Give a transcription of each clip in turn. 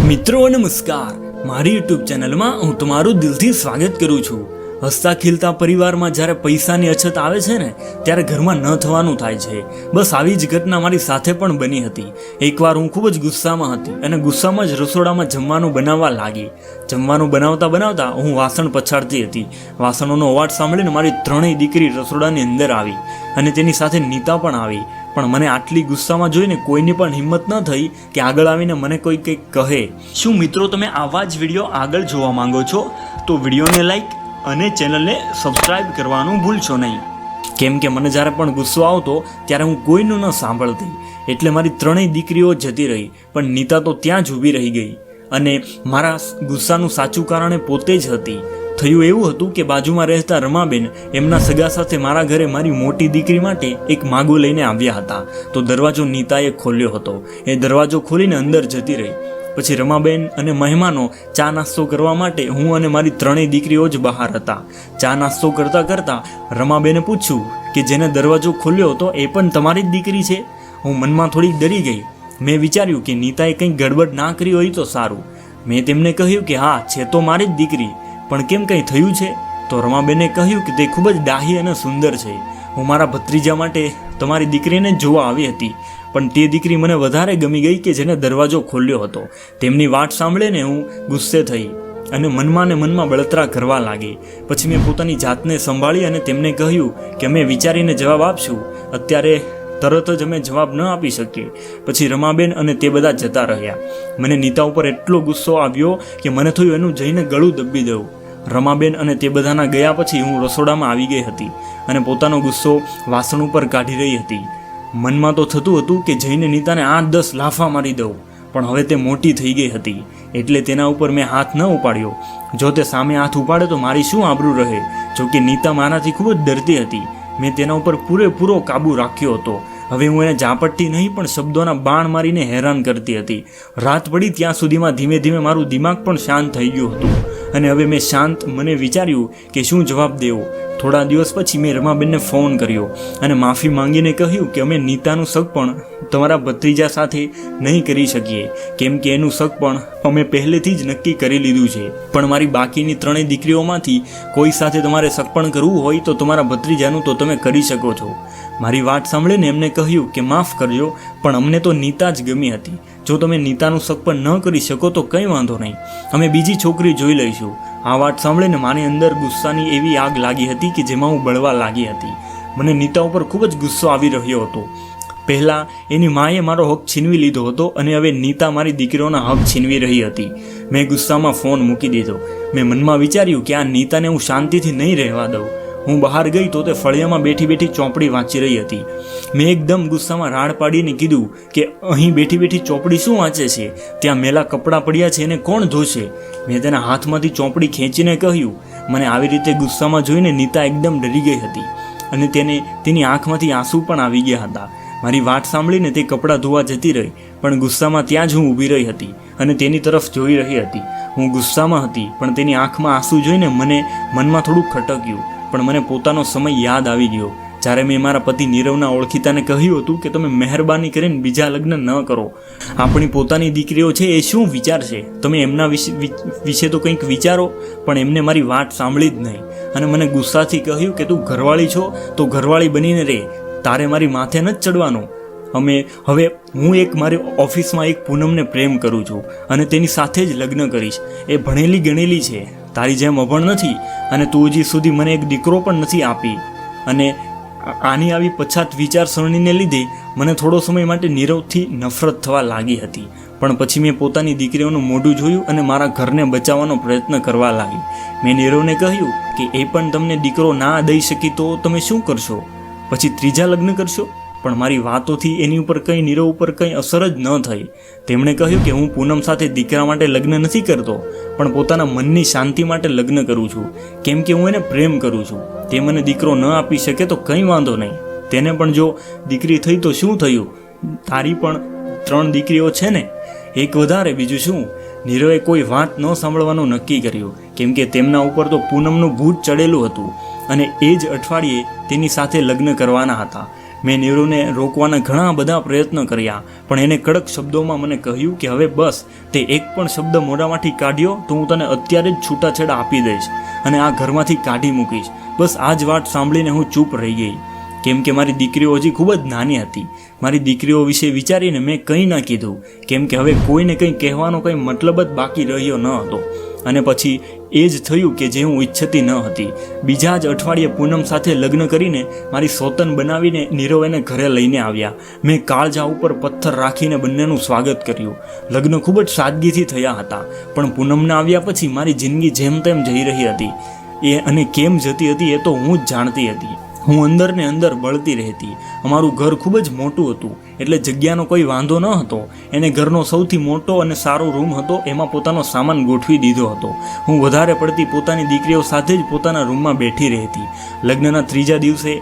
મિત્રો નમસ્કાર, મારી યુટ્યુબ ચેનલમાં હું તમારું દિલથી સ્વાગત કરું છું। હસતા ખીલતા પરિવારમાં જ્યારે પૈસાની અછત આવે છે ને ત્યારે ઘરમાં ન થવાનું થાય છે। બસ આવી જ ઘટના મારી સાથે પણ બની હતી। એકવાર હું ખૂબ જ ગુસ્સામાં હતી અને ગુસ્સામાં જ રસોડામાં જમવાનું બનાવવા લાગી। જમવાનું બનાવતા બનાવતા હું વાસણ પછાડતી હતી। વાસણોનો અવાજ સાંભળીને મારી ત્રણેય દીકરી રસોડાની અંદર આવી અને તેની સાથે નીતા પણ આવી। પણ મને આટલી ગુસ્સામાં જોઈને કોઈની પણ હિંમત ન થઈ કે આગળ આવીને મને કોઈ કંઈક કહે। શું મિત્રો તમે આવા જ વિડીયો આગળ જોવા માંગો છો? તો વિડીયોને લાઈક અને ચેનલને સબસ્ક્રાઇબ કરવાનું ભૂલશો નહીં, કેમ કે મને જ્યારે પણ ગુસ્સો આવતો ત્યારે હું કોઈનું ન સાંભળતી, એટલે મારી ત્રણેય દીકરીઓ જતી રહી, પણ નીતા તો ત્યાં જ ઊભી રહી ગઈ અને મારા ગુસ્સાનું સાચું કારણ પોતે જ હતી। થયું એવું હતું કે બાજુમાં રહેતા રમાબેન એમના સગા સાથે મારા ઘરે મારી મોટી દીકરી માટે એક માગું લઈને આવ્યા હતા। તો દરવાજો નીતાએ ખોલ્યો હતો। એ દરવાજો ખોલીને અંદર જતી રહી। પછી રમાબેન અને મહેમાનો ચા નાસ્તો કરવા માટે હું અને મારી ત્રણેય દીકરીઓ જ બહાર હતા। ચા નાસ્તો કરતાં કરતાં રમાબેને પૂછ્યું કે જેને દરવાજો ખોલ્યો હતો એ પણ તમારી જ દીકરી છે? હું મનમાં થોડીક ડરી ગઈ। મેં વિચાર્યું કે નીતાએ કંઈક ગડબડ ના કરી હોય તો સારું। મેં તેમને કહ્યું કે હા, છે તો મારી જ દીકરી, પણ કેમ કંઈ થયું છે? તો રમાબેને કહ્યું કે તે ખૂબ જ ડાહી અને સુંદર છે। હું મારા ભત્રીજા માટે તમારી દીકરીને જોવા આવી હતી, પણ તે દીકરી મને વધારે ગમી ગઈ કે જેને દરવાજો ખોલ્યો હતો। તેમની વાત સાંભળીને હું ગુસ્સે થઈ અને મનમાં ને મનમાં બળતરા કરવા લાગી। પછી મેં પોતાની જાતને સંભાળી અને તેમને કહ્યું કે અમે વિચારીને જવાબ આપશું, અત્યારે તરત જ અમે જવાબ ન આપી શકીએ। પછી રમાબેન અને તે બધા જતા રહ્યા। મને નીતા ઉપર એટલો ગુસ્સો આવ્યો કે મને થયું એનું જઈને ગળું દબી દઉં। રમાબેન અને તે બધાના ગયા પછી હું રસોડામાં આવી ગઈ હતી અને પોતાનો ગુસ્સો વાસણ ઉપર કાઢી રહી હતી। મનમાં તો થતું હતું કે જઈને નીતાને 8-10 લાફા મારી દઉં, પણ હવે તે મોટી થઈ ગઈ હતી એટલે તેના ઉપર મેં હાથ ન ઉપાડ્યો। જો તે સામે હાથ ઉપાડે તો મારી શું આબરૂ રહે? જોકે નીતા મારાથી ખૂબ જ ડરતી હતી। મેં તેના ઉપર પૂરેપૂરો કાબૂ રાખ્યો હતો। હવે હું એને ઝાપટથી નહીં પણ શબ્દોના બાણ મારીને હેરાન કરતી હતી। રાત પડી ત્યાં સુધીમાં ધીમે ધીમે મારું દિમાગ પણ શાંત થઈ ગયું હતું અને હવે મેં શાંત મને વિચાર્યું કે શું જવાબ દેવો। થોડા દિવસ પછી મેં રમાબેનને ફોન કર્યો અને માફી માંગીને કહ્યું કે અમે નીતાનું સગપણ તમારા ભત્રીજા સાથે નહીં કરી શકીએ, કેમ કે એનું સગપણ અમે પહેલેથી જ નક્કી કરી લીધું છે। પણ મારી બાકીની ત્રણેય દીકરીઓમાંથી કોઈ સાથે તમારે સગપણ કરવું હોય તો તમારા ભત્રીજાનું તો તમે કરી શકો છો। મારી વાત સાંભળીને એમને કહ્યું કે માફ કરજો, પણ અમને તો નીતા જ ગમી હતી। જો તમે નીતાનું સગપણ ન કરી શકો તો કંઈ વાંધો નહીં, અમે બીજી છોકરી જોઈ લઈશું। આ વાત સાંભળીને મારી અંદર ગુસ્સાની એવી આગ લાગી હતી કે જેમાં હું બળવા લાગી હતી। મને નીતા ઉપર ખૂબ જ ગુસ્સો આવી રહ્યો હતો। પહેલાં એની માએ મારો હક છીનવી લીધો હતો અને હવે નીતા મારી દીકરીઓના હક છીનવી રહી હતી। મેં ગુસ્સામાં ફોન મૂકી દીધો। મેં મનમાં વિચાર્યું કે આ નીતાને હું શાંતિથી નહીં રહેવા દઉં। હું બહાર ગઈ તો તે ફળિયામાં બેઠી બેઠી ચોપડી વાંચી રહી હતી। મેં એકદમ ગુસ્સામાં રાડ પાડીને કીધું કે અહીં બેઠી બેઠી ચોપડી શું વાંચે છે? ત્યાં મેલા કપડાં પડ્યા છે એને કોણ ધોશે? મેં તેના હાથમાંથી ચોપડી ખેંચીને કહ્યું। મને આવી રીતે ગુસ્સામાં જોઈને નીતા એકદમ ડરી ગઈ હતી અને તેની આંખમાંથી આંસુ પણ આવી ગયા હતા। મારી વાત સાંભળીને તે કપડાં ધોવા જતી રહી, પણ ગુસ્સામાં ત્યાં જ હું ઊભી રહી હતી અને તેની તરફ જોઈ રહી હતી। હું ગુસ્સામાં હતી, પણ તેની આંખમાં આંસુ જોઈને મને મનમાં થોડું ખટક્યું, પણ મને પોતાનો સમય યાદ આવી ગયો જ્યારે મેં મારા પતિ નીરવના ઓળખીતાને કહ્યું હતું કે તમે મહેરબાની કરીને બીજા લગ્ન ન કરો। આપણી પોતાની દીકરીઓ છે એ શું વિચારશે? તમે એમના વિશે તો કંઈક વિચારો। પણ એમને મારી વાત સાંભળી જ નહીં અને મને ગુસ્સાથી કહ્યું કે તું ઘરવાળી છો તો ઘરવાળી બનીને રહે, તારે મારી માથે ન ચડવાનું। હવે હું મારી ઓફિસમાં એક પૂનમને પ્રેમ કરું છું અને તેની સાથે જ લગ્ન કરીશ। એ ભણેલી ગણેલી છે, તારી જેમ અભણ નથી, અને તું હજી સુધી મને એક દીકરો પણ નથી આપી। અને આની આવી પછાત વિચારસરણીને લીધે મને થોડો સમય માટે નીરવથી નફરત થવા લાગી હતી, પણ પછી મેં પોતાની દીકરીઓનું મોઢું જોયું અને મારા ઘરને બચાવવાનો પ્રયત્ન કરવા લાગી। મેં નીરવને કહ્યું કે એ પણ તમને દીકરો ના દઈ શકી તો તમે શું કરશો? પછી ત્રીજા લગ્ન કરશો? પણ મારી વાતોથી એની ઉપર કંઈ નીરવ ઉપર કંઈ અસર જ ન થઈ। તેમણે કહ્યું કે હું પૂનમ સાથે દીકરા માટે લગ્ન નથી કરતો, પણ પોતાના મનની શાંતિ માટે લગ્ન કરું છું, કેમ કે હું એને પ્રેમ કરું છું। તે મને દીકરો ન આપી શકે તો કંઈ વાંધો નહીં, તેને પણ જો દીકરી થઈ તો શું થયું? તારી પણ 3 દીકરીઓ છે ને, એક વધારે, બીજું શું? નીરવે કોઈ વાત ન સાંભળવાનું નક્કી કર્યું, કેમ કે તેમના ઉપર તો પૂનમનું ભૂત ચડેલું હતું અને એ જ અઠવાડિયે તેની સાથે લગ્ન કરવાના હતા। મેં નીરવને રોકવાના ઘણા બધા પ્રયત્ન કર્યા, પણ એને કડક શબ્દોમાં મને કહ્યું કે હવે બસ, તે એક પણ શબ્દ મોઢામાંથી કાઢ્યો તો હું તને અત્યારે જ છૂટાછેડા આપી દઈશ અને આ ઘરમાંથી કાઢી મૂકીશ. બસ આ જ વાત સાંભળીને હું ચૂપ રહી ગઈ, કેમ કે મારી દીકરીઓ હજી ખૂબ જ નાની હતી. મારી દીકરીઓ વિશે વિચારીને મેં કંઈ ન કીધું, કેમ કે હવે કોઈને કંઈ કહેવાનો કંઈ મતલબ જ બાકી રહ્યો ન હતો. અને પછી એ જ થયું કે જે હું ઈચ્છતી ન હતી. બીજા જ અઠવાડિયે પૂનમ સાથે લગ્ન કરીને મારી સોતન બનાવીને નીરવ એને ઘરે લઈને આવ્યા. મેં કાળજા ઉપર પથ્થર રાખીને બંનેનું સ્વાગત કર્યું. લગ્ન ખૂબ જ સાદગીથી થયા હતા, પણ પૂનમના આવ્યા પછી મારી જિંદગી જેમ તેમ જઈ રહી હતી. એ અને કેમ જતી હતી એ તો હું જ જાણતી હતી. હું અંદર ને અંદર બળતી રહેતી. અમારું ઘર ખૂબ જ મોટું હતું, એટલે જગ્યાનો કોઈ વાંધો ન હતો. એને ઘરનો સૌથી મોટો અને સારો રૂમ હતો, એમાં પોતાનો સામાન ગોઠવી દીધો હતો. હું વધારે પડતી પોતાની દીકરીઓ સાથે જ પોતાના રૂમમાં બેઠી રહેતી. લગ્નના 3જા દિવસે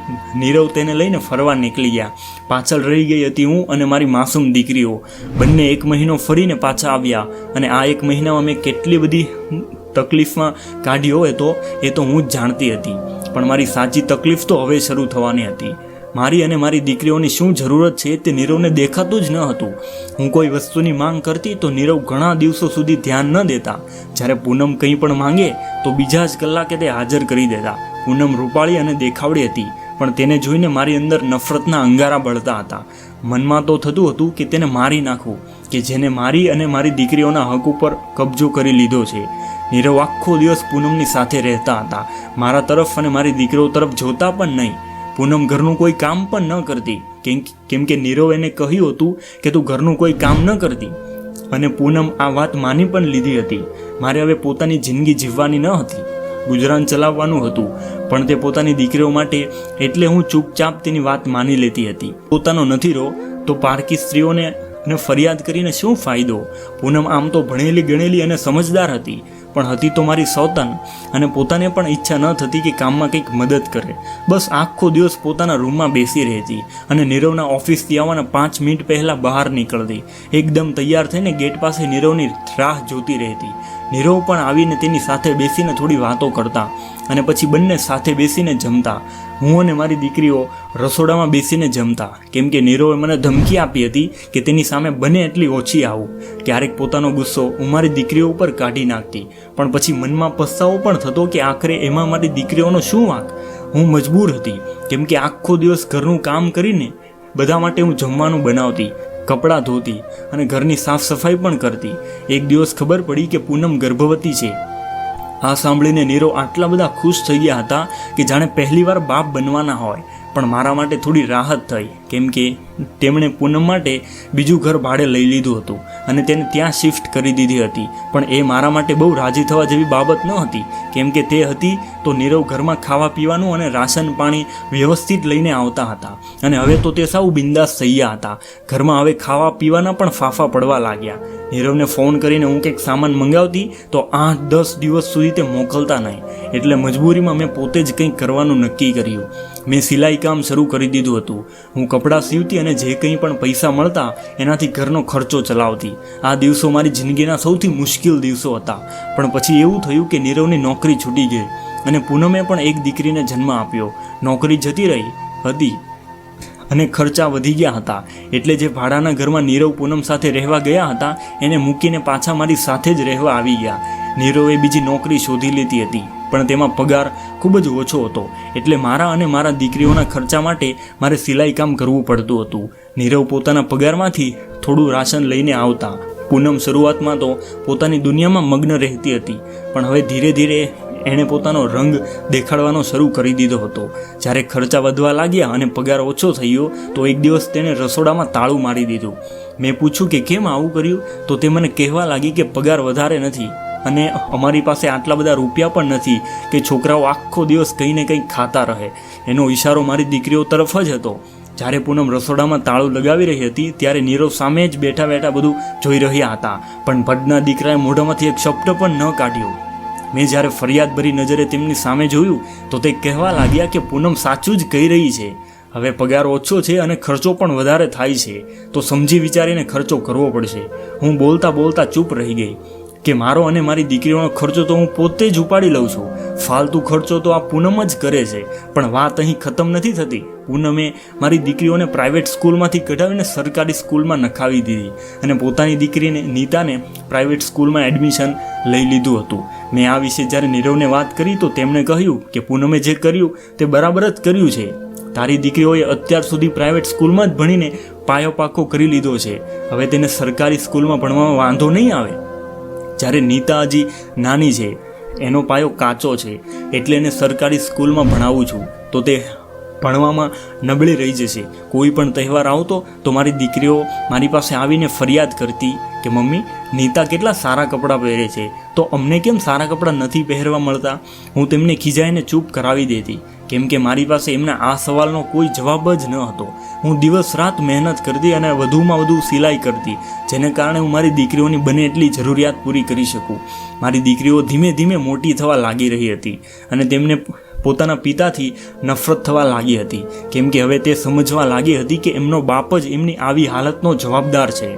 નીરવ તેને લઈને ફરવા નીકળી ગયા. પાછળ રહી ગઈ હતી હું અને મારી માસૂમ દીકરીઓ. બંને 1 મહિનો ફરીને પાછા આવ્યા, અને આ 1 મહિનામાં મેં કેટલી બધી તકલીફમાં કાઢી હોય એ તો હું જ જાણતી હતી. પણ મારી સાચી તકલીફ તો હવે શરૂ થવાની હતી. મારી અને મારી દીકરીઓની શું જરૂરત છે તે નીરવને દેખાતું જ ન હતું. હું કોઈ વસ્તુની માંગ કરતી તો નીરવ ઘણા દિવસો સુધી ધ્યાન ન દેતા. જ્યારે પૂનમ કંઈ પણ માંગે તો બીજા જ કલાકે તે હાજર કરી દેતા. પૂનમ રૂપાળી અને દેખાવડી હતી, પણ તેને જોઈને મારી અંદર નફરતના અંગારા બળતા હતા. મનમાં તો થતું હતું કે તેને મારી નાખવું, કે જેને મારી અને મારી દીકરીઓના હક ઉપર કબજો કરી લીધો છે. નીરવ આખો દિવસ પૂનમની સાથે રહેતા હતા. મારા તરફ અને મારી દીકરીઓ તરફ જોતા પણ નહીં. પૂનમ ઘરનું કોઈ કામ પણ ન કરતી, કેમ કે નીરવ એને કહ્યું હતું કે તું ઘરનું કોઈ કામ ન કરતી, અને પૂનમ આ વાત માની પણ લીધી હતી. મારે હવે પોતાની જિંદગી જીવવાની ન હતી, ગુજરાન ચલાવવાનું હતું, પણ તે પોતાની દીકરીઓ માટે, એટલે હું ચૂપચાપ તેની વાત માની લેતી હતી. પોતાનો નથી રહો તો પારકી સ્ત્રીઓને ફરિયાદ કરીને શું ફાયદો? પૂનમ આમ તો ભણેલી ગણેલી અને સમજદાર હતી, પણ હતી તો મારી સોતન, અને પોતાને પણ ઈચ્છા ન થતી કે કામમાં કંઈક મદદ કરે. બસ આખો દિવસ પોતાના રૂમમાં બેસી રહેતી અને નીરવના ઓફિસથી આવવાના 5 મિનિટ પહેલાં બહાર નીકળતી. એકદમ તૈયાર થઈને ગેટ પાસે નીરવની રાહ જોતી રહેતી. નીરવ પણ આવીને તેની સાથે બેસીને થોડી વાતો કરતા, અને પછી બંને સાથે બેસીને જમતા. હું અને મારી દીકરીઓ રસોડામાં બેસીને જમતા, કેમ કે નીરવે મને ધમકી આપી હતી કે તેની સામે બને એટલી ઓછી આવું. ક્યારેક પોતાનો ગુસ્સો હું મારી દીકરીઓ ઉપર કાઢી નાખતી, પણ પછી મનમાં પસ્તાવો પણ થતો કે આખરે એમાં મારી દીકરીઓનો શું વાંક? હું મજબૂર હતી, કેમ કે આખો દિવસ ઘરનું કામ કરીને બધા માટે હું જમવાનું બનાવતી, કપડાં ધોતી અને ઘરની સાફ સફાઈ પણ કરતી. એક દિવસ ખબર પડી કે પૂનમ ગર્ભવતી છે. આ સાંભળીને નીરવ આટલા બધા ખુશ થઈ ગયા હતા કે જાણે પહેલીવાર બાપ બનવાના હોય. પણ મારા માટે થોડી રાહત થઈ, કેમ કે તેમણે પૂનમ માટે બીજું ઘર ભાડે લઈ લીધું હતું અને તેને ત્યાં શિફ્ટ કરી દીધી હતી. પણ એ મારા માટે બહુ રાજી થવા જેવી બાબત ન હતી, કેમ કે તે હતી તો નીરવ ઘરમાં ખાવા પીવાનું અને રાશન પાણી વ્યવસ્થિત લઈને આવતા હતા, અને હવે તો તે સાવ બિંદાસ થઈ ગયા હતા. ઘરમાં હવે ખાવા પીવાના પણ ફાફા પડવા લાગ્યા. નીરવને ફોન કરીને હું કંઈક સામાન મંગાવતી તો 8-10 દિવસ સુધી તે મોકલતા નહીં, એટલે મજબૂરીમાં મેં પોતે જ કંઈક કરવાનું નક્કી કર્યું. મેં સિલાઈ કામ શરૂ કરી દીધું હતું. હું કપડાં સીવતી અને જે કંઈ પણ પૈસા મળતા એનાથી ઘરનો ખર્ચો ચલાવતી. આ દિવસો મારી જિંદગીના સૌથી મુશ્કેલ દિવસો હતા. પણ પછી એવું થયું કે નીરવની નોકરી છૂટી ગઈ અને પૂનમે પણ એક દીકરીને જન્મ આપ્યો. નોકરી જતી રહી હતી અને ખર્ચા વધી ગયા હતા, એટલે જે ભાડાના ઘરમાં નીરવ પૂનમ સાથે રહેવા ગયા હતા એને મૂકીને પાછા મારી સાથે જ રહેવા આવી ગયા. નીરવે બીજી નોકરી શોધી લીધી હતી, પણ તેમાં પગાર ખૂબ જ ઓછો હતો, એટલે મારા અને મારા દીકરીઓના ખર્ચા માટે મારે સિલાઈ કામ કરવું પડતું હતું. નીરવ પોતાના પગારમાંથી થોડું રાશન લઈને આવતા. પૂનમ શરૂઆતમાં તો પોતાની દુનિયામાં મગ્ન રહેતી હતી, પણ હવે ધીરે ધીરે એણે પોતાનો રંગ દેખાડવાનો શરૂ કરી દીધો હતો. જ્યારે ખર્ચા વધવા લાગ્યા અને પગાર ઓછો થયો તો એક દિવસ તેણે રસોડામાં તાળું મારી દીધું. મેં પૂછ્યું કે કેમ આવું કર્યું, તો તે મને કહેવા લાગી કે પગાર વધારે નથી અને અમારી પાસે આટલા બધા રૂપિયા પણ નથી કે છોકરાઓ આખો દિવસ કંઈ ને કંઈ ખાતા રહે. એનો ઇશારો મારી દીકરીઓ તરફ જ હતો. જ્યારે પૂનમ રસોડામાં તાળું લગાવી રહી હતી ત્યારે નીરવ સામે જ બેઠા બેઠા બધું જોઈ રહ્યા હતા, પણ ભટના દીકરાએ મોઢામાંથી એક શબ્દ પણ ન કાઢ્યો. મેં જ્યારે ફરિયાદભરી નજરે તેમની સામે જોયું તો તે કહેવા લાગ્યા કે પૂનમ સાચું જ કહી રહી છે. હવે પગાર ઓછો છે અને ખર્ચો પણ વધારે થાય છે, તો સમજી વિચારીને ખર્ચો કરવો પડશે. હું બોલતા બોલતા ચૂપ રહી ગઈ કે મારો અને મારી દીકરીઓનો ખર્ચો તો હું પોતે જ ઉપાડી લઉં છું. ફાલતુ ખર્ચો તો આ પૂનમ જ કરે છે. પણ વાત અહીં ખતમ નથી થતી. પૂનમે મારી દીકરીઓને પ્રાઇવેટ સ્કૂલમાંથી કઢાવીને સરકારી સ્કૂલમાં નખાવી દીધી અને પોતાની દીકરીને નીતાને પ્રાઇવેટ સ્કૂલમાં એડમિશન લઈ લીધું હતું. મેં આ વિશે જ્યારે નીરવને વાત કરી તો તેમણે કહ્યું કે પૂનમે જે કર્યું તે બરાબર જ કર્યું છે. તારી દીકરીઓએ અત્યાર સુધી પ્રાઇવેટ સ્કૂલમાં જ ભણીને પાયો પાકો કરી લીધો છે. હવે તેને સરકારી સ્કૂલમાં ભણવામાં વાંધો નહીં આવે. જ્યારે નીતા હજી નાની છે, એનો પાયો કાચો છે, એટલે એને સરકારી સ્કૂલમાં ભણાવું છું તો તે ભણવામાં નબળી રહી જશે. કોઈ પણ તહેવાર આવતો તો મારી દીકરીઓ મારી પાસે આવીને ફરિયાદ કરતી કે મમ્મી નીતા કેટલા સારા કપડાં પહેરે છે, તો અમને કેમ સારા કપડાં નથી પહેરવા મળતા. હું તેમને ખીજાઈને ચૂપ કરાવી દેતી, કેમ કે મારી પાસે એમના આ સવાલનો કોઈ જવાબ જ ન હતો. હું દિવસ રાત મહેનત કરતી અને વધુમાં વધુ સિલાઈ કરતી, જેને કારણે હું મારી દીકરીઓની બને એટલી જરૂરિયાત પૂરી કરી શકું. મારી દીકરીઓ ધીમે ધીમે મોટી થવા લાગી રહી હતી અને તેમને પોતાના પિતાથી નફરત થવા લાગી હતી, કેમ કે હવે તે સમજવા લાગી હતી કે એમનો બાપ જ એમની આવી હાલતનો જવાબદાર છે.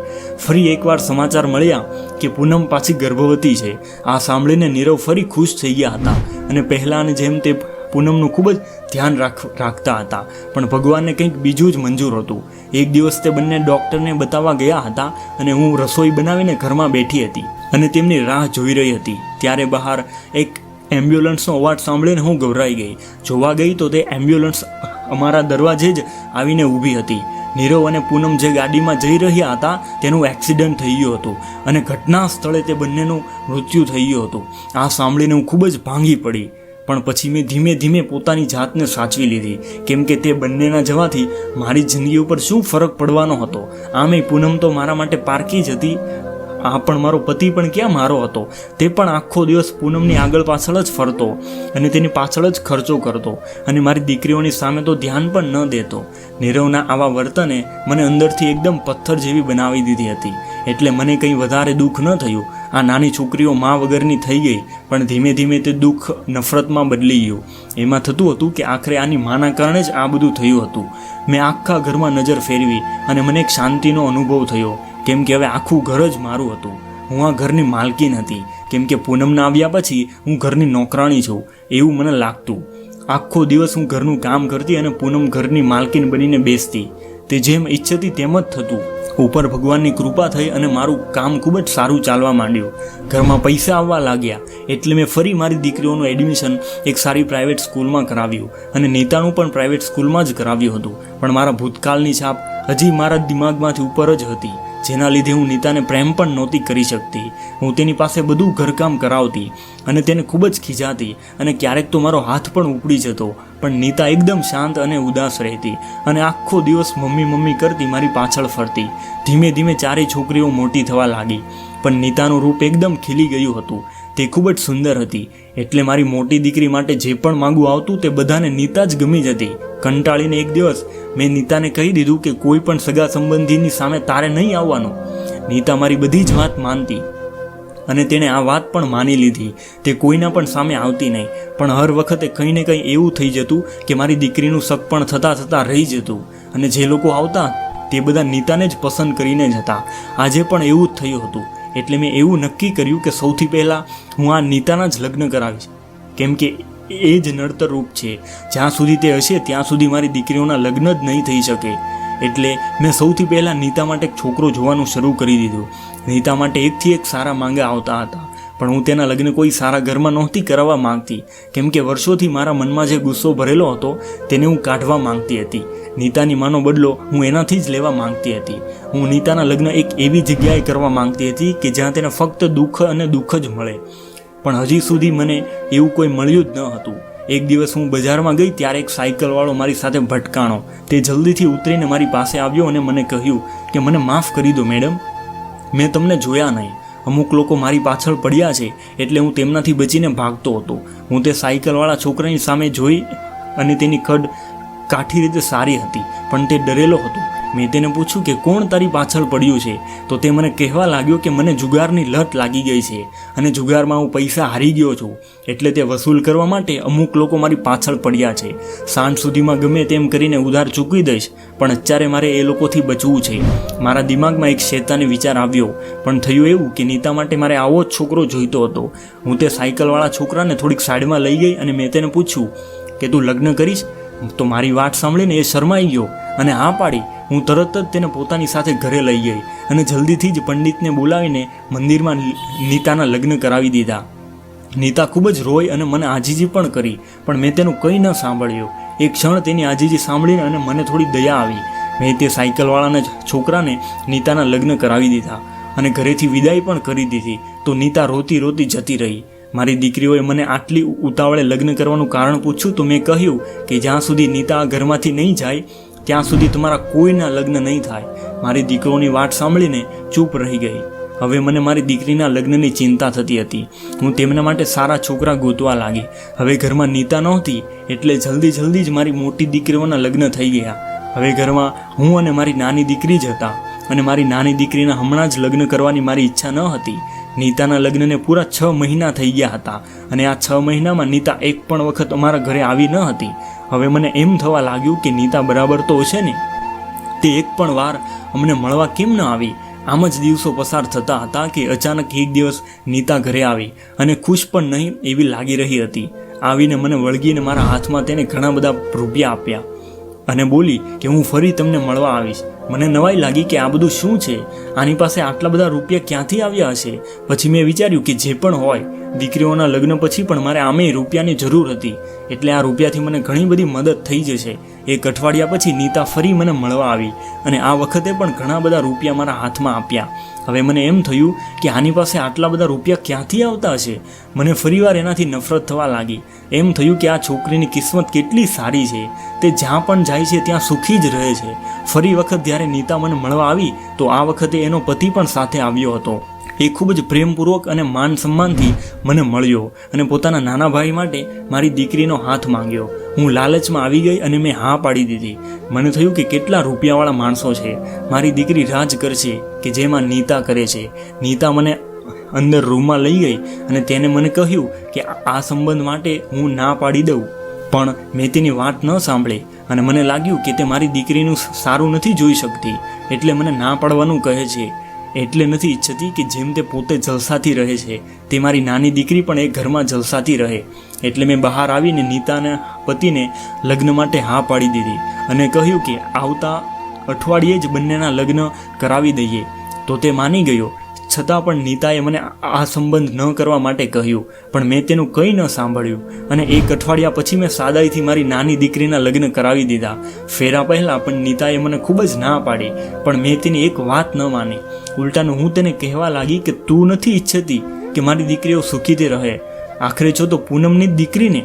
ફરી એકવાર સમાચાર મળ્યા કે પૂનમ પાછી ગર્ભવતી છે. આ સાંભળીને નીરવ ફરી ખુશ થઈ ગયા હતા અને પહેલાંની જેમ તે પૂનમનું ખૂબ જ ધ્યાન રાખતા હતા. પણ ભગવાનને કંઈક બીજું જ મંજૂર હતું. એક દિવસ તે બંને ડૉક્ટરને બતાવવા ગયા હતા અને હું રસોઈ બનાવીને ઘરમાં બેઠી હતી અને તેમની રાહ જોઈ રહી હતી. ત્યારે બહાર એક એમ્બ્યુલન્સનો અવાજ સાંભળીને હું ગભરાઈ ગઈ. જોવા ગઈ તો તે એમ્બ્યુલન્સ અમારા દરવાજે જ આવીને ઊભી હતી. નીરવ અને પૂનમ જે ગાડીમાં જઈ રહ્યા હતા તેનું એક્સિડન્ટ થઈ ગયું હતું અને ઘટના સ્થળે તે બંનેનું મૃત્યુ થઈ ગયું હતું. આ સાંભળીને હું ખૂબ જ ભાંગી પડી. પણ પછી મેં ધીમે ધીમે પોતાની જાતને સાચવી લીધી, કેમ કે તે બંનેના જવાથી મારી જિંદગી ઉપર શું ફરક પડવાનો હતો. આમે પૂનમ તો મારા માટે પારકી જ હતી. આ પણ મારો પતિ પણ ક્યાં મારો હતો. તે પણ આખો દિવસ પૂનમની આગળ પાછળ જ ફરતો અને તેની પાછળ જ ખર્ચો કરતો અને મારી દીકરીઓની સામે તો ધ્યાન પણ ન દેતો. નીરવના આવા વર્તને મને અંદરથી એકદમ પથ્થર જેવી બનાવી દીધી હતી. એટલે મને કંઈ વધારે દુઃખ ન થયું. આ નાની છોકરીઓ મા વગરની થઈ ગઈ, પણ ધીમે ધીમે તે દુઃખ નફરતમાં બદલી ગયું. એમાં થતું હતું કે આખરે આની માના કારણે જ આ બધું થયું હતું. મેં આખા ઘરમાં નજર ફેરવી અને મને એક શાંતિનો અનુભવ થયો, કેમ કે હવે આખું ઘર જ મારું હતું. હું આ ઘરની માલકીન હતી, કેમ કે પૂનમના આવ્યા પછી હું ઘરની નોકરાણી છું એવું મને લાગતું. આખો દિવસ હું ઘરનું કામ કરતી અને પૂનમ ઘરની માલકીન બનીને બેસતી. તે જેમ ઈચ્છતી તેમ જ થતું. ઉપર ભગવાનની કૃપા થઈ અને મારું કામ ખૂબ જ સારું ચાલવા માંડ્યું. ઘરમાં પૈસા આવવા લાગ્યા એટલે મેં ફરી મારી દીકરીઓનું એડમિશન એક સારી પ્રાઇવેટ સ્કૂલમાં કરાવ્યું અને નીતાનું પણ પ્રાઇવેટ સ્કૂલમાં જ કરાવ્યું હતું. પણ મારા ભૂતકાળની છાપ હજી મારા દિમાગમાંથી ઉપર જ હતી, જેના લીધે હું નીતાને પ્રેમ પણ નહોતી કરી શકતી. હું તેની પાસે બધું ઘરકામ કરાવતી અને તેને ખૂબ જ ખીજાતી અને ક્યારેક તો મારો હાથ પણ ઉપડી જતો. પણ નીતા એકદમ શાંત અને ઉદાસ રહેતી અને આખો દિવસ મમ્મી મમ્મી કરતી મારી પાછળ ફરતી. ધીમે ધીમે ચારેય છોકરીઓ મોટી થવા લાગી, પણ નીતાનું રૂપ એકદમ ખીલી ગયું હતું. તે ખૂબ જ સુંદર હતી, એટલે મારી મોટી દીકરી માટે જે પણ માંગવું આવતું તે બધાને નીતા જ ગમી જતી. કંટાળીને એક દિવસ મેં નીતાને કહી દીધું કે કોઈ પણ સગા સંબંધીની સામે તારે નહીં આવવાનું. નીતા મારી બધી જ વાત માનતી અને તેણે આ વાત પણ માની લીધી. તે કોઈના પણ સામે આવતી નહીં, પણ હર વખતે કંઈ ને કંઈ એવું થઈ જતું કે મારી દીકરીનું સગપણ થતાં રહી જતું અને જે લોકો આવતા તે બધા નીતાને જ પસંદ કરીને જ હતા. આજે પણ એવું જ થયું હતું. એટલે મેં એવું નક્કી કર્યું કે સૌથી પહેલાં હું આ નીતાના જ લગ્ન કરાવીશ, કેમ કે એ જ નડતર રૂપ છે. જ્યાં સુધી તે હશે ત્યાં સુધી મારી દીકરીઓના લગ્ન જ નહીં થઈ શકે. એટલે મેં સૌથી પહેલાં નીતા માટે એક છોકરો જોવાનું શરૂ કરી દીધું. નીતા માટે એકથી એક સારા માંગા આવતા હતા, પણ હું તેના લગ્ન કોઈ સારા ઘરમાં નહોતી કરાવવા માંગતી, કેમ કે વર્ષોથી મારા મનમાં જે ગુસ્સો ભરેલો હતો તેને હું કાઢવા માંગતી હતી. નીતાની માનો બદલો હું એનાથી જ લેવા માંગતી હતી. હું નીતાના લગ્ન એક એવી જગ્યાએ કરવા માંગતી હતી કે જ્યાં તેને ફક્ત દુઃખ અને દુઃખ જ મળે. પણ હજી સુધી મને એવું કોઈ મળ્યું જ ન હતું. એક દિવસ હું બજારમાં ગઈ ત્યારે એક સાયકલવાળો મારી સાથે ભટકાણો. તે જલ્દીથી ઉતરીને મારી પાસે આવ્યો અને મને કહ્યું કે મને માફ કરી દો મેડમ, મેં તમને જોયા નહીં. અમુક લોકો મારી પાછળ પડ્યા છે એટલે હું તેમનાથી બચીને ભાગતો હતો. હું તે સાયકલવાળા છોકરાની સામે જોઈ અને તેની ખડ કાઠી રીતે સારી હતી, પણ તે ડરેલો હતો. મેં તેને પૂછ્યું કે કોણ તારી પાછળ પડ્યું છે, તો તે મને કહેવા લાગ્યો કે મને જુગારની લત લાગી ગઈ છે અને જુગારમાં હું પૈસા હારી ગયો છું, એટલે તે વસૂલ કરવા માટે અમુક લોકો મારી પાછળ પડ્યા છે. સાંજ સુધીમાં ગમે તેમ કરીને ઉધાર ચૂકવી દઈશ, પણ અત્યારે મારે એ લોકોથી બચવું છે. મારા દિમાગમાં એક શેતાની વિચાર આવ્યો, પણ થયું એવું કે નીતા માટે મારે આવો જ છોકરો જોઈતો હતો. હું તે સાયકલવાળા છોકરાને થોડીક સાઈડમાં લઈ ગઈ અને મેં તેને પૂછ્યું કે તું લગ્ન કરીશ? તો મારી વાત સાંભળીને એ શરમાઈ ગયો અને હા પાડી. હું તરત જ તેને પોતાની સાથે ઘરે લઈ ગઈ અને જલ્દીથી જ પંડિતને બોલાવીને મંદિરમાં નીતાના લગ્ન કરાવી દીધા. નીતા ખૂબ જ રોઈ અને મને આજીજી પણ કરી, પણ મેં તેનું કંઈ ન સાંભળ્યું. એક ક્ષણ તેની આજીજી સાંભળીને અને મને થોડી દયા આવી. મેં તે સાયકલવાળાના છોકરાને નીતાના લગ્ન કરાવી દીધા અને ઘરેથી વિદાય પણ કરી દીધી. તો નીતા રોતી રોતી જતી રહી. મારી દીકરીઓએ મને આટલી ઉતાવળે લગ્ન કરવાનું કારણ પૂછ્યું તો મેં કહ્યું કે જ્યાં સુધી નીતા આ ઘરમાંથી નહીં જાય ત્યાં સુધી તમારા કોઈના લગ્ન નહીં થાય. મારી દીકરીઓની વાત સાંભળીને ચૂપ રહી ગઈ. હવે મને મારી દીકરીના લગ્નની ચિંતા થતી હતી. હું તેમના માટે સારા છોકરા ગોતવા લાગી. હવે ઘરમાં નીતા નહોતી એટલે જલ્દી જ મારી મોટી દીકરીઓના લગ્ન થઈ ગયા. હવે ઘરમાં હું અને મારી નાની દીકરી જ હતા અને મારી નાની દીકરીના હમણાં જ લગ્ન કરવાની મારી ઈચ્છા ન હતી. નીતાના લગ્નને પૂરા 6 મહિના થઈ ગયા હતા અને આ 6 મહિનામાં નીતા એક પણ વખત અમારા ઘરે આવી ન હતી. હવે મને એમ થવા લાગ્યું કે નીતા બરાબર તો હશે ને, તે એક પણ વાર અમને મળવા કેમ ન આવી. આમ જ દિવસો પસાર થતા હતા કે અચાનક એક દિવસ નીતા ઘરે આવી અને ખુશ પણ નહીં એવી લાગી રહી હતી. આવીને મને વળગીને મારા હાથમાં તેને ઘણા બધા રૂપિયા આપ્યા અને બોલી કે હું ફરી તમને મળવા આવીશ. મને નવાઈ લાગી કે આ બધું શું છે, આની પાસે આટલા બધા રૂપિયા ક્યાંથી આવ્યા હશે. પછી મેં વિચાર્યું કે જે પણ હોય, દીકરીઓના લગ્ન પછી પણ મારે આમેય રૂપિયાની જરૂર હતી એટલે આ રૂપિયાથી મને ઘણી બધી મદદ થઈ જશે. એક અઠવાડિયા પછી નીતા ફરી મને મળવા આવી અને આ વખતે પણ ઘણા બધા રૂપિયા મારા હાથમાં આપ્યા. હવે મને એમ થયું કે આની પાસે આટલા બધા રૂપિયા ક્યાંથી આવતા હશે. મને ફરીવાર એનાથી નફરત થવા લાગી. એમ થયું કે આ છોકરીની કિસ્મત કેટલી સારી છે, તે જ્યાં પણ જાય છે ત્યાં સુખી જ રહે છે. ફરી વખત જ્યારે નીતા મને મળવા આવી તો આ વખતે એનો પતિ પણ સાથે આવ્યો હતો. એ ખૂબ જ પ્રેમપૂર્વક અને માન સન્માનથી મને મળ્યો અને પોતાના નાના ભાઈ માટે મારી દીકરીનો હાથ માંગ્યો. હું લાલચમાં આવી ગઈ અને મેં હા પાડી દીધી. મને થયું કે કેટલા રૂપિયાવાળા માણસો છે, મારી દીકરી રાજ કરશે કે જેમાં નીતા કરે છે. નીતા મને અંદર રૂમમાં લઈ ગઈ અને તેને મને કહ્યું કે આ સંબંધ માટે હું ના પાડી દઉં, પણ મેં તેની વાત ન સાંભળી અને મને લાગ્યું કે તે મારી દીકરીનું સારું નથી જોઈ શકતી એટલે મને ના પાડવાનું કહે છે. એટલે નથી ઈચ્છતી કે જેમ તે પોતે જલસાથી રહે છે તે મારી નાની દીકરી પણ એ ઘરમાં જલસાથી રહે. એટલે મેં બહાર આવીને નીતાના પતિને લગ્ન માટે હા પાડી દીધી અને કહ્યું કે આવતા અઠવાડિયે જ બંનેના લગ્ન કરાવી દઈએ. તો તે માની ગયો. છતાં પણ નીતાએ મને આ સંબંધ ન કરવા માટે કહ્યું, પણ મેં તેનું કંઈ ન સાંભળ્યું અને એક અઠવાડિયા પછી મેં સાદાઈથી મારી નાની દીકરીના લગ્ન કરાવી દીધા. ફેરા પહેલાં પણ નીતાએ મને ખૂબ જ ના પાડી, પણ મેં તેની એક વાત ન માની. ઉલટાનું હું તેને કહેવા લાગી કે તું નથી ઈચ્છતી કે મારી દીકરીઓ સુખીથી રહે, આખરે છો તો પૂનમની જ દીકરીને.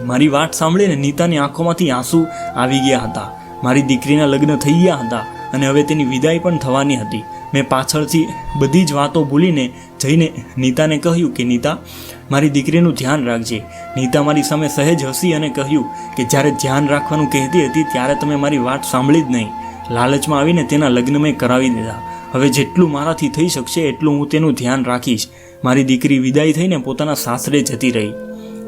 મારી વાત સાંભળીને નીતાની આંખોમાંથી આંસુ આવી ગયા હતા. મારી દીકરીના લગ્ન થઈ ગયા હતા અને હવે તેની વિદાય પણ થવાની હતી. મેં પાછળથી બધી જ વાતો ભૂલીને જઈને નીતાને કહ્યું કે નીતા, મારી દીકરીનું ધ્યાન રાખજે. નીતા મારી સામે સહેજ હસી અને કહ્યું કે જ્યારે ધ્યાન રાખવાનું કહેતી હતી ત્યારે તમે મારી વાત સાંભળી જ નહીં. લાલચમાં આવીને તેના લગ્ન મેં કરાવી દીધા. હવે જેટલું મારાથી થઈ શકશે એટલું હું તેનું ધ્યાન રાખીશ. મારી દીકરી વિદાય થઈને પોતાના સાસરે જતી રહી.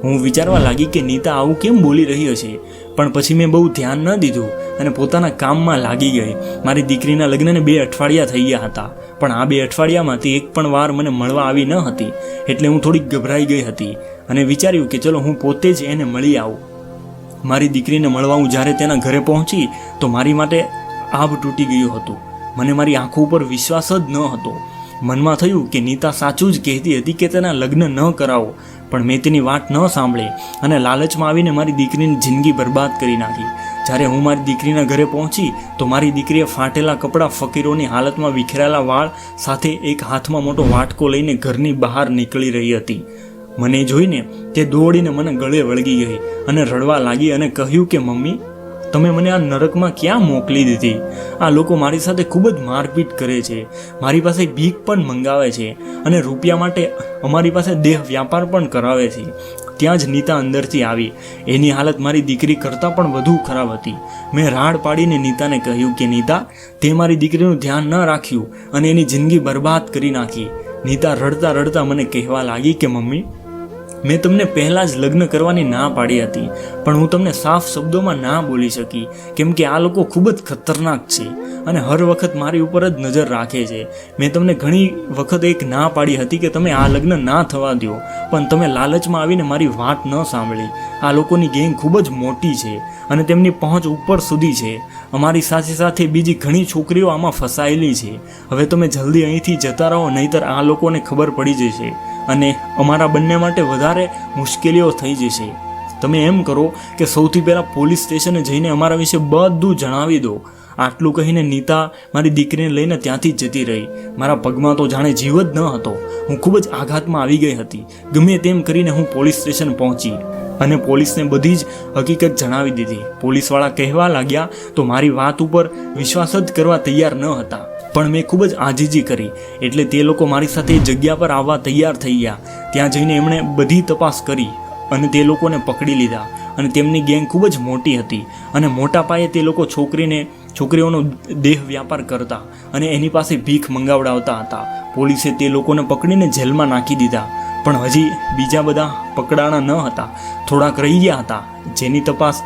હું વિચારવા લાગી કે નીતા આવું કેમ બોલી રહી હશે, પણ પછી મેં બહુ ધ્યાન ન દીધું અને પોતાના કામમાં લાગી ગઈ. મારી દીકરીના લગ્નને 2 અઠવાડિયા થઈ ગયા હતા, પણ આ 2 અઠવાડિયામાં તે એક પણ વાર મને મળવા આવી ન હતી એટલે હું થોડીક ગભરાઈ ગઈ હતી અને વિચાર્યું કે ચલો હું પોતે જ એને મળી આવું. મારી દીકરીને મળવા હું જ્યારે તેના ઘરે પહોંચી તો મારી માટે આભ તૂટી ગયું હતું. મને મારી આંખો ઉપર વિશ્વાસ જ ન હતો. મનમાં થયું કે નીતા સાચું જ કહેતી હતી કે તેના લગ્ન ન કરાવો, પણ મેં તેની વાત ન સાંભળી અને લાલચમાં આવીને મારી દીકરીની જિંદગી બરબાદ કરી નાખી. જ્યારે હું મારી દીકરીના ઘરે પહોંચી તો મારી દીકરીએ ફાટેલા કપડાં, ફકીરોની હાલતમાં વિખેરાયેલા વાળ સાથે એક હાથમાં મોટો વાટકો લઈને ઘરની બહાર નીકળી રહી હતી. મને જોઈને તે દોડીને મને ગળે વળગી ગઈ અને રડવા લાગી અને કહ્યું કે મમ્મી, તમે મને આ નરકમાં ક્યાં મોકલી દીધી? આ લોકો મારી સાથે ખૂબ જ મારપીટ કરે છે, મારી પાસે ભીખ પણ મંગાવે છે અને રૂપિયા માટે અમારી પાસે દેહ વ્યાપાર પણ કરાવે છે. ત્યાં જ નીતા અંદરથી આવી. એની હાલત મારી દીકરી કરતાં પણ વધુ ખરાબ હતી. મેં રાડ પાડીને નીતાને કહ્યું કે નીતા, તે મારી દીકરીનું ધ્યાન ન રાખ્યું અને એની જિંદગી બરબાદ કરી નાખી. નીતા રડતા રડતા મને કહેવા લાગી કે મમ્મી, મેં તમને પહેલાં જ લગ્ન કરવાની ના પાડી હતી, પણ હું તમને સાફ શબ્દોમાં ના બોલી શકી કેમ કે આ લોકો ખૂબ જ ખતરનાક છે અને હર વખત મારી ઉપર જ નજર રાખે છે. મેં તમને ઘણી વખત એક ના પાડી હતી કે તમે આ લગ્ન ના થવા દો, પણ તમે લાલચમાં આવીને મારી વાત ન સાંભળી. આ લોકોની ગેંગ ખૂબ જ મોટી છે અને તેમની પહોંચ ઉપર સુધી છે. અમારી સાથે સાથે બીજી ઘણી છોકરીઓ આમાં ફસાયેલી છે. હવે તમે જલ્દી અહીંથી જતા રહો, નહીંતર આ લોકોને ખબર પડી જશે અને અમારા બંને માટે વધારે મુશ્કેલીઓ થઈ જશે. તમે એમ કરો કે સૌથી પહેલાં પોલીસ સ્ટેશને જઈને અમારા વિશે બધું જણાવી દો. આટલું કહીને નીતા મારી દીકરીને લઈને ત્યાંથી જતી રહી. મારા પગમાં તો જાણે જીવ જ ન હતો. હું ખૂબ જ આઘાતમાં આવી ગઈ હતી. ગમે તેમ કરીને હું પોલીસ સ્ટેશન પહોંચી અને પોલીસને બધી જ હકીકત જણાવી દીધી. પોલીસવાળા કહેવા લાગ્યા તો મારી વાત ઉપર વિશ્વાસ જ કરવા તૈયાર ન હતા, પણ મેં ખૂબ જ આજીજી કરી એટલે તે લોકો મારી સાથે જગ્યા પર આવવા તૈયાર થઈ ગયા. ત્યાં જઈને એમણે બધી તપાસ કરી અને તે લોકોને પકડી લીધા. અને તેમની ગેંગ ખૂબ જ મોટી હતી અને મોટા પાયે તે લોકો છોકરીઓનો દેહ વ્યાપાર કરતા અને એની પાસે ભીખ મંગાવડાવતા હતા. પોલીસે તે લોકોને પકડીને જેલમાં નાખી દીધા, પણ હજી બીજા બધા પકડાણા ન હતા. થોડાક રહી ગયા હતા જેની તપાસ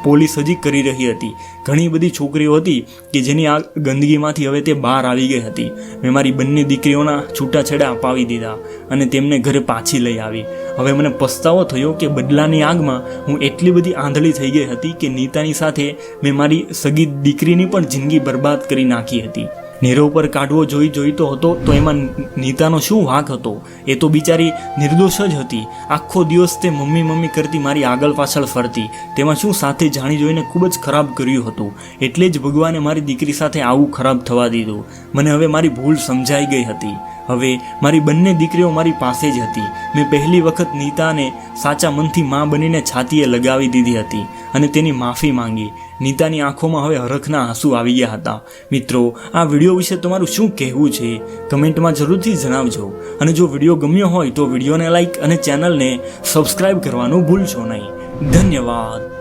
પોલીસ હજી કરી રહી હતી. ઘણી બધી છોકરીઓ હતી કે જેની આ ગંદકીમાંથી હવે તે બહાર આવી ગઈ હતી. મેં મારી બંને દીકરીઓના છૂટાછેડા અપાવી દીધા અને તેમને ઘરે પાછી લઈ આવી. હવે મને પસ્તાવો થયો કે બદલાની આગમાં હું એટલી બધી આંધળી થઈ ગઈ હતી કે નીતાની સાથે મેં મારી સગી દીકરીની પણ જિંદગી બરબાદ કરી નાખી હતી. નીરવ પર કાઢવો જોઈતો હતો તો એમાં નીતાનો શું વાંક હતો? એ તો બિચારી નિર્દોષ જ હતી. આખો દિવસ તે મમ્મી કરતી મારી આગળ પાછળ ફરતી. તેમાં શું સાથે જાણી જોઈને ખૂબ જ ખરાબ કર્યું હતું. એટલે જ ભગવાને મારી દીકરી સાથે આવું ખરાબ થવા દીધું. મને હવે મારી ભૂલ સમજાઈ ગઈ હતી. હવે મારી બંને દીકરીઓ મારી પાસે જ હતી. મેં પહેલી વખત નીતાને સાચા મનથી માં બનીને છાતીએ લગાવી દીધી હતી અને તેની માફી માંગી. નીતાની આંખોમાં હવે હરખના આંસુ આવી ગયા હતા. મિત્રો, આ વિડીયો વિશે તમારું શું કહેવું છે? કમેન્ટમાં જરૂરથી જણાવજો. અને જો વિડીયો ગમ્યો હોય તો વિડીયોને લાઈક અને ચેનલને સબસ્ક્રાઈબ કરવાનું ભૂલશો નહીં. ધન્યવાદ.